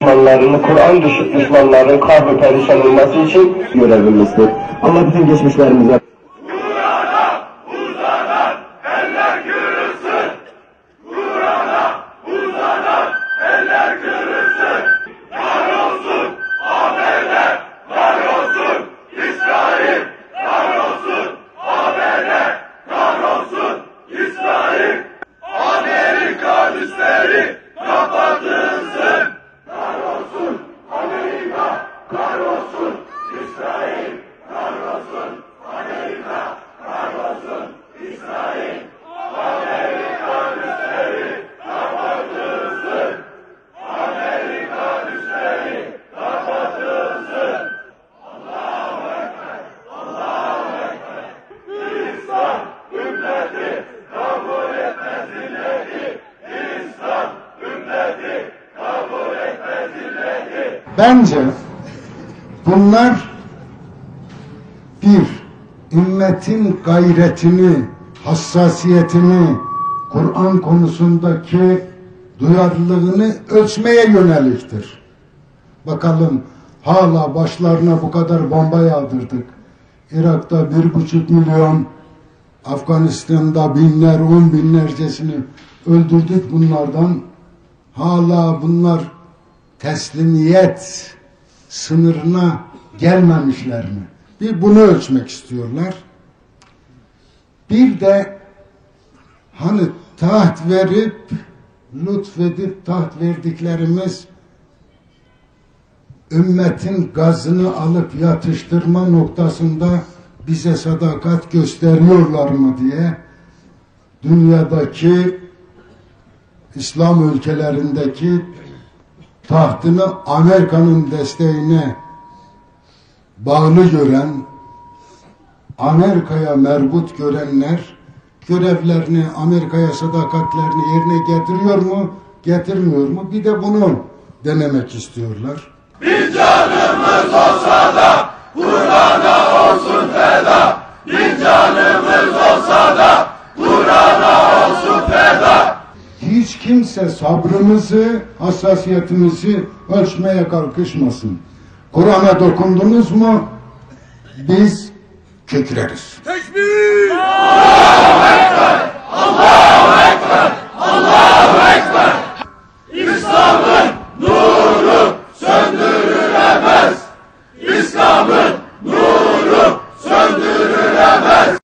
Düşmanlarını, Kur'an düşmanlarının kahrı perişan olması için görevimizdir. Allah bütün geçmişlerimize Kur'an'a uzanan eller kırılsın. Kur'an'a uzanan eller kırılsın. Kahrolsun ABD, kahrolsun İsrail, kahrolsun ABD, kahrolsun İsrail. Amerika üsleri kapatılsın. Kahrolsun Amerika, kahrolsun İsrail, kahrolsun Amerika, kahrolsun İsrail. Amerika üsleri kapatılsın. Amerika üsleri kapatılsın. Allahu Ekber, Allahu Ekber. İslam ümmeti kabul etmez illeti. İslam ümmeti kabul etmez illeti. Bence bunlar bir, ümmetin gayretini, hassasiyetini, Kur'an konusundaki duyarlılığını ölçmeye yöneliktir. Bakalım, hala başlarına bu kadar bomba yağdırdık. Irak'ta 1,5 milyon, Afganistan'da binler, 10 binlercesini öldürdük bunlardan. Hala bunlar teslimiyet sınırına gelmemişler mi? Bir bunu ölçmek istiyorlar. Bir de hani taht verip, lütfedip taht verdiklerimiz ümmetin gazını alıp yatıştırma noktasında bize sadakat gösteriyorlar mı diye dünyadaki İslam ülkelerindeki tahtını Amerika'nın desteğine bağlı gören, Amerika'ya merbut görenler görevlerini, Amerika'ya sadakatlerini yerine getiriyor mu, getirmiyor mu? Bir de bunu denemek istiyorlar. Bir canımız olsa da Kur'an'a olsun feda. Bir canımız olsa da Kur'an'a olsun feda. Hiç kimse sabrımızı, hassasiyetimizi ölçmeye kalkışmasın. Kur'an'a dokundunuz mu biz kükreriz. Tekbir! Allahu Ekber!